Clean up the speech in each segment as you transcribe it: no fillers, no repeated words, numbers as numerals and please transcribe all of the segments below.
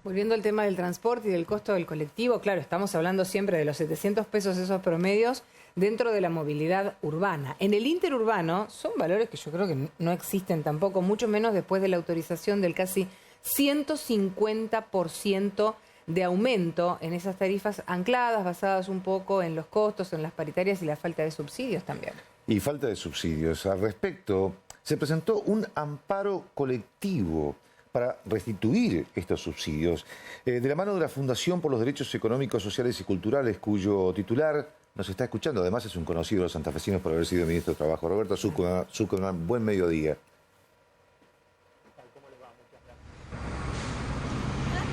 Volviendo al tema del transporte y del costo del colectivo, claro, estamos hablando siempre de los 700 pesos esos promedios dentro de la movilidad urbana. En el interurbano son valores que yo creo que no existen tampoco, mucho menos después de la autorización del casi 150% de aumento en esas tarifas ancladas, basadas un poco en los costos, en las paritarias y la falta de subsidios también. Y falta de subsidios. Al respecto, se presentó un amparo colectivo para restituir estos subsidios, de la mano de la Fundación por los Derechos Económicos, Sociales y Culturales, cuyo titular nos está escuchando. Además es un conocido de los santafesinos por haber sido ministro de Trabajo. Roberto Zuckerman, buen mediodía.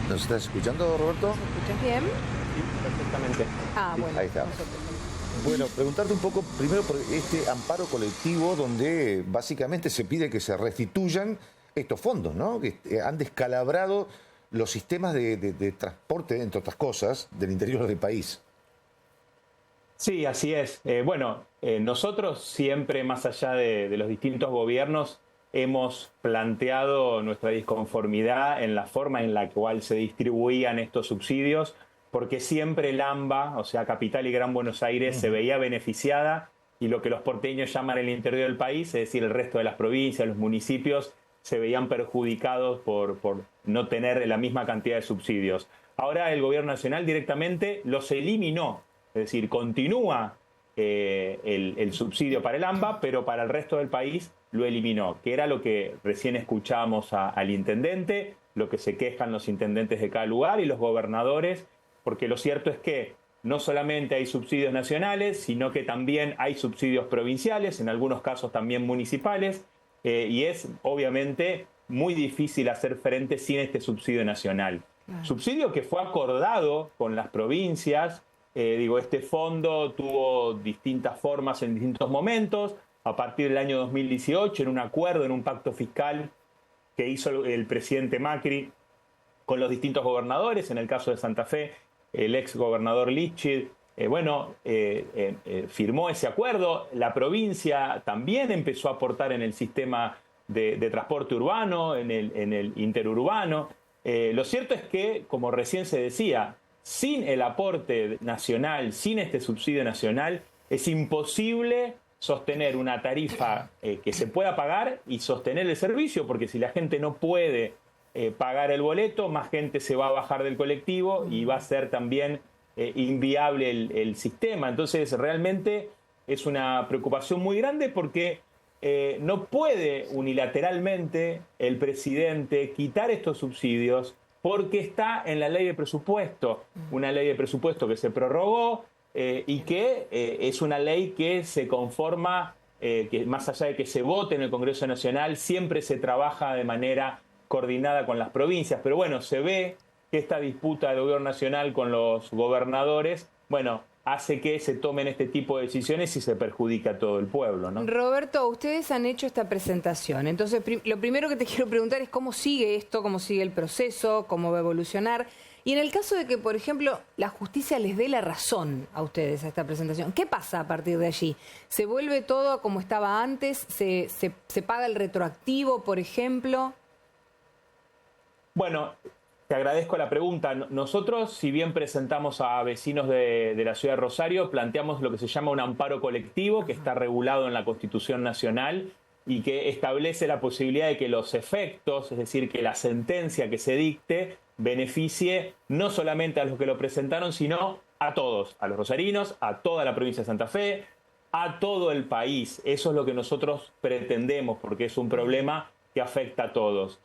¿Nos estás escuchando, Roberto? ¿Me escuchas bien? Sí, perfectamente. Ah, bueno. Ahí está. Bueno, preguntarte un poco primero por este amparo colectivo donde básicamente se pide que se restituyan estos fondos, ¿no? Que han descalabrado los sistemas de transporte, entre otras cosas, del interior del país. Sí, así es. Nosotros siempre, más allá de los distintos gobiernos, hemos planteado nuestra disconformidad en la forma en la cual se distribuían estos subsidios, porque siempre el AMBA, o sea, Capital y Gran Buenos Aires, se veía beneficiada y lo que los porteños llaman el interior del país, es decir, el resto de las provincias, los municipios, se veían perjudicados por no tener la misma cantidad de subsidios. Ahora el gobierno nacional directamente los eliminó, es decir, continúa el subsidio para el AMBA, pero para el resto del país lo eliminó, que era lo que recién escuchábamos al intendente, lo que se quejan los intendentes de cada lugar y los gobernadores, porque lo cierto es que no solamente hay subsidios nacionales, sino que también hay subsidios provinciales, en algunos casos también municipales, y es obviamente muy difícil hacer frente sin este subsidio nacional. Subsidio que fue acordado con las provincias. Este fondo tuvo distintas formas en distintos momentos. A partir del año 2018, en un acuerdo, en un pacto fiscal que hizo el presidente Macri con los distintos gobernadores, en el caso de Santa Fe, el ex gobernador Lichid, firmó ese acuerdo. La provincia también empezó a aportar en el sistema de transporte urbano, en el interurbano. Lo cierto es que, como recién se decía, sin el aporte nacional, sin este subsidio nacional, es imposible sostener una tarifa que se pueda pagar y sostener el servicio, porque si la gente no puede pagar el boleto, más gente se va a bajar del colectivo y va a ser también inviable el sistema. Entonces, realmente es una preocupación muy grande porque no puede unilateralmente el presidente quitar estos subsidios porque está en la ley de presupuesto, una ley de presupuesto que se prorrogó y que es una ley que se conforma, que más allá de que se vote en el Congreso Nacional, siempre se trabaja de manera coordinada con las provincias. Pero bueno, se ve que esta disputa del gobierno nacional con los gobernadores, hace que se tomen este tipo de decisiones y se perjudica a todo el pueblo, ¿no? Roberto, ustedes han hecho esta presentación. Entonces, lo primero que te quiero preguntar es cómo sigue esto, cómo sigue el proceso, cómo va a evolucionar. Y en el caso de que, por ejemplo, la justicia les dé la razón a ustedes a esta presentación, ¿qué pasa a partir de allí? ¿Se vuelve todo como estaba antes? ¿Se paga el retroactivo, por ejemplo? Bueno, te agradezco la pregunta. Nosotros, si bien presentamos a vecinos de la ciudad de Rosario, planteamos lo que se llama un amparo colectivo, que está regulado en la Constitución Nacional y que establece la posibilidad de que los efectos, es decir, que la sentencia que se dicte, beneficie no solamente a los que lo presentaron, sino a todos, a los rosarinos, a toda la provincia de Santa Fe, a todo el país. Eso es lo que nosotros pretendemos, porque es un problema que afecta a todos.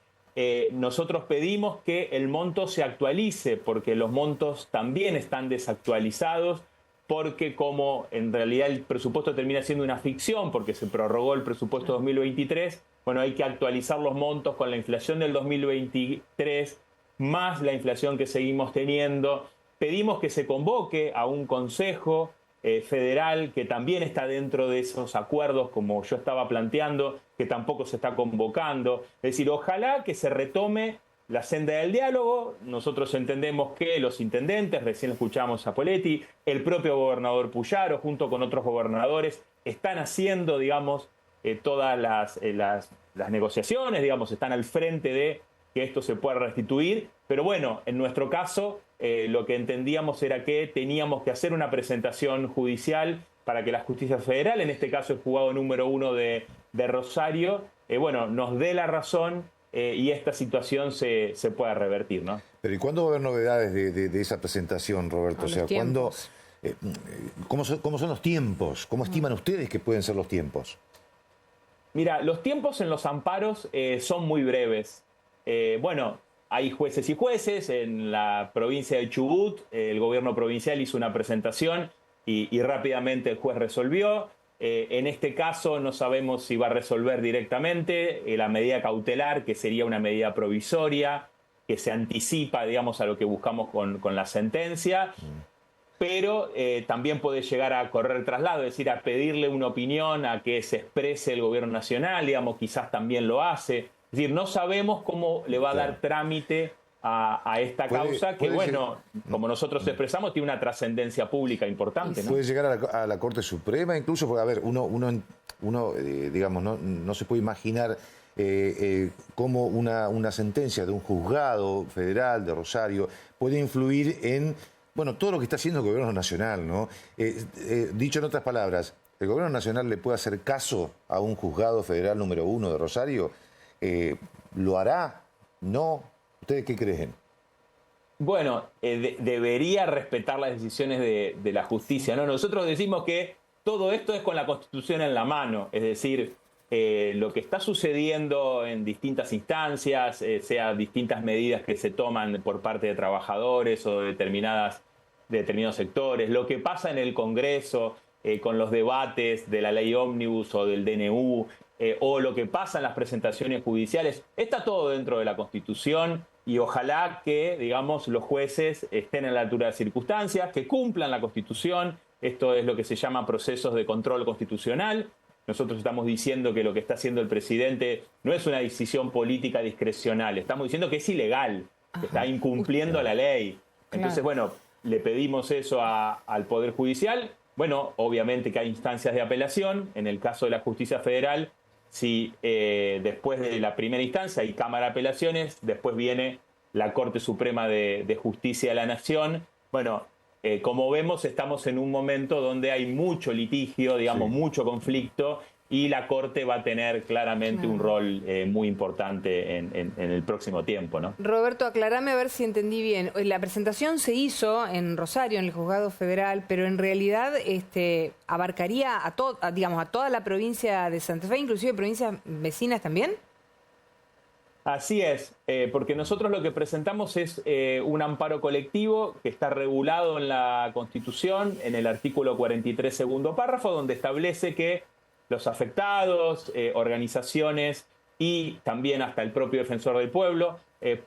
Nosotros pedimos que el monto se actualice, porque los montos también están desactualizados, porque como en realidad el presupuesto termina siendo una ficción, porque se prorrogó el presupuesto 2023, hay que actualizar los montos con la inflación del 2023, más la inflación que seguimos teniendo. Pedimos que se convoque a un consejo federal que también está dentro de esos acuerdos, como yo estaba planteando, que tampoco se está convocando. Es decir, ojalá que se retome la senda del diálogo. Nosotros entendemos que los intendentes, recién escuchamos a Poletti, el propio gobernador Puyaro, junto con otros gobernadores, están haciendo, todas las negociaciones, están al frente de que esto se pueda restituir. Pero bueno, en nuestro caso, lo que entendíamos era que teníamos que hacer una presentación judicial para que la justicia federal, en este caso el juzgado número 1 de Rosario, nos dé la razón y esta situación se pueda revertir, ¿no? Pero ¿y cuándo va a haber novedades de esa presentación, Roberto? O sea, ¿cuándo, cómo son los tiempos? ¿Cómo estiman ustedes que pueden ser los tiempos? Mira, los tiempos en los amparos son muy breves. Hay jueces y jueces. En la provincia de Chubut, el gobierno provincial hizo una presentación y rápidamente el juez resolvió. En este caso no sabemos si va a resolver directamente la medida cautelar, que sería una medida provisoria, que se anticipa, digamos, a lo que buscamos con la sentencia. Pero también puede llegar a correr traslado, es decir, a pedirle una opinión, a que se exprese el gobierno nacional, digamos, quizás también lo hace. Es decir, no sabemos cómo le va a dar trámite a esta causa, que como nosotros expresamos, tiene una trascendencia pública importante, ¿no? Puede llegar a la Corte Suprema, incluso, porque, a ver, uno digamos, no se puede imaginar cómo una sentencia de un juzgado federal de Rosario puede influir en todo lo que está haciendo el gobierno nacional, ¿no? Dicho en otras palabras, ¿el gobierno nacional le puede hacer caso a un juzgado federal número 1 de Rosario? ¿Lo hará? ¿No? ¿Ustedes qué creen? Bueno, debería respetar las decisiones de la justicia, ¿no? Nosotros decimos que todo esto es con la Constitución en la mano, es decir, lo que está sucediendo en distintas instancias, sea distintas medidas que se toman por parte de trabajadores o de determinados sectores, lo que pasa en el Congreso con los debates de la ley ómnibus o del DNU, o lo que pasa en las presentaciones judiciales, está todo dentro de la Constitución y ojalá que, digamos, los jueces estén a la altura de las circunstancias, que cumplan la Constitución. Esto es lo que se llama procesos de control constitucional. Nosotros estamos diciendo que lo que está haciendo el presidente no es una decisión política discrecional. Estamos diciendo que es ilegal, que está incumpliendo la ley. Entonces, le pedimos eso al Poder Judicial. Obviamente que hay instancias de apelación. En el caso de la Justicia Federal, si después de la primera instancia hay Cámara de Apelaciones, después viene la Corte Suprema de Justicia de la Nación. Como vemos, estamos en un momento donde hay mucho litigio, digamos, mucho conflicto, y la Corte va a tener claramente un rol muy importante en el próximo tiempo, ¿no? Roberto, aclarame a ver si entendí bien. La presentación se hizo en Rosario, en el Juzgado Federal, pero en realidad abarcaría a toda la provincia de Santa Fe, inclusive provincias vecinas también. Así es, porque nosotros lo que presentamos es un amparo colectivo que está regulado en la Constitución, en el artículo 43, segundo párrafo, donde establece que los afectados, organizaciones y también hasta el propio defensor del pueblo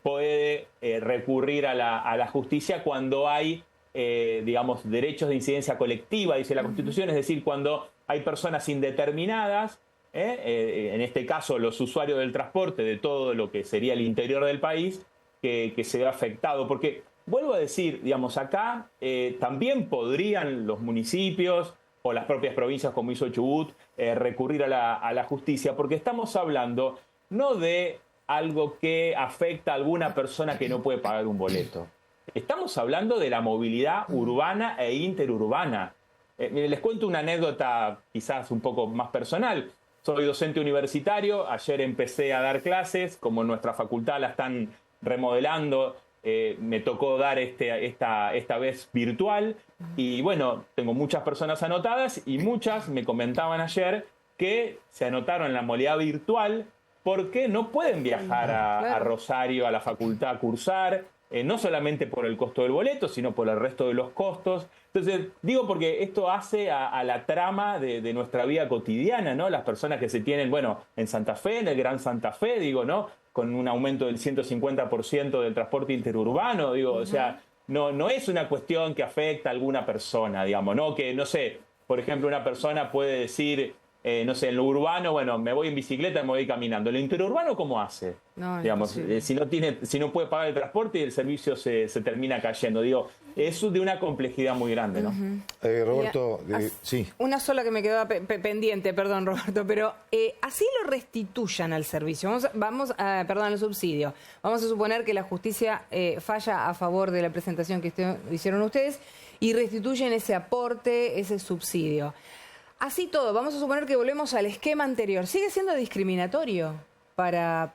puede recurrir a la justicia cuando hay, derechos de incidencia colectiva, dice la Constitución, es decir, cuando hay personas indeterminadas, en este caso los usuarios del transporte de todo lo que sería el interior del país, que se ve afectado. Porque, vuelvo a decir, acá también podrían los municipios o las propias provincias, como hizo Chubut, recurrir a la justicia, porque estamos hablando no de algo que afecta a alguna persona que no puede pagar un boleto. Estamos hablando de la movilidad urbana e interurbana. Les cuento una anécdota quizás un poco más personal. Soy docente universitario, ayer empecé a dar clases, como nuestra facultad la están remodelando, me tocó dar esta vez virtual y tengo muchas personas anotadas y muchas me comentaban ayer que se anotaron en la modalidad virtual porque no pueden viajar a Rosario, a la facultad a cursar, no solamente por el costo del boleto, sino por el resto de los costos. Entonces, digo porque esto hace a la trama de nuestra vida cotidiana, ¿no? Las personas que se tienen, en Santa Fe, en el Gran Santa Fe, ¿no? Con un aumento del 150% del transporte interurbano, o sea, no es una cuestión que afecta a alguna persona, ¿no? Que, no sé, por ejemplo, una persona puede decir, no sé, en lo urbano, bueno, me voy en bicicleta, me voy caminando. En lo interurbano, ¿cómo hace? No, Digamos, si no puede pagar el transporte y el servicio se termina cayendo. Digo, es de una complejidad muy grande, ¿no? Roberto, sí. Una sola que me quedó pendiente, perdón, Roberto, pero así lo restituyan al servicio. Perdón, al subsidio. Vamos a suponer que la justicia falla a favor de la presentación que hicieron ustedes y restituyen ese aporte, ese subsidio. Así todo, vamos a suponer que volvemos al esquema anterior. ¿Sigue siendo discriminatorio para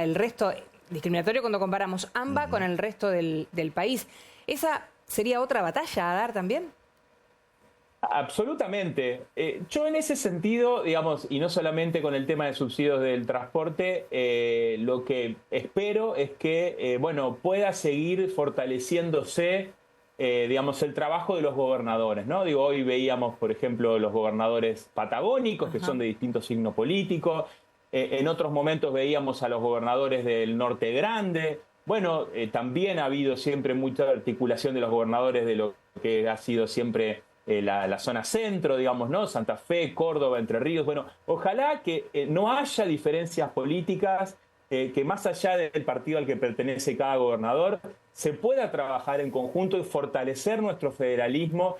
el resto? Discriminatorio cuando comparamos AMBA con el resto del país. ¿Esa sería otra batalla a dar también? Absolutamente. Yo en ese sentido, digamos, y no solamente con el tema de subsidios del transporte, lo que espero es que, pueda seguir fortaleciéndose digamos, el trabajo de los gobernadores, ¿no? Digo, hoy veíamos, por ejemplo, los gobernadores patagónicos, que son de distinto signo político. En otros momentos veíamos a los gobernadores del Norte Grande. Bueno, también ha habido siempre mucha articulación de los gobernadores de lo que ha sido siempre la zona centro, digamos, ¿no? Santa Fe, Córdoba, Entre Ríos. Bueno, ojalá que no haya diferencias políticas, que más allá del partido al que pertenece cada gobernador, se pueda trabajar en conjunto y fortalecer nuestro federalismo,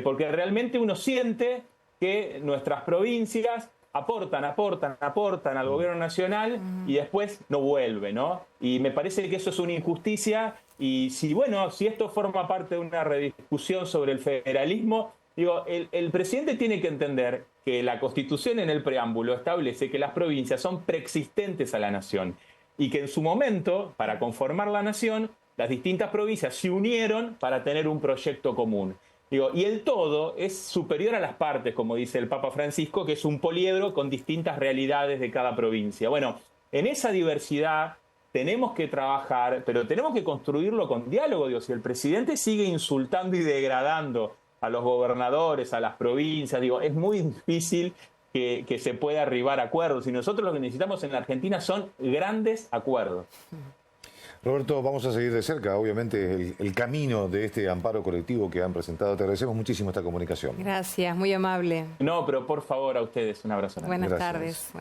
porque realmente uno siente que nuestras provincias aportan al gobierno nacional y después no vuelve, ¿no? Y me parece que eso es una injusticia y si esto forma parte de una rediscusión sobre el federalismo, digo, el presidente tiene que entender que la Constitución en el preámbulo establece que las provincias son preexistentes a la nación y que en su momento, para conformar la nación, las distintas provincias se unieron para tener un proyecto común. Digo, y el todo es superior a las partes, como dice el Papa Francisco, que es un poliedro con distintas realidades de cada provincia. Bueno, en esa diversidad tenemos que trabajar, pero tenemos que construirlo con diálogo. Digo, si el presidente sigue insultando y degradando a los gobernadores, a las provincias, digo, es muy difícil que se pueda arribar a acuerdos. Y nosotros lo que necesitamos en la Argentina son grandes acuerdos. Roberto, vamos a seguir de cerca, obviamente, el camino de este amparo colectivo que han presentado. Te agradecemos muchísimo esta comunicación. Gracias, muy amable. No, pero por favor a ustedes, un abrazo. Buenas tardes.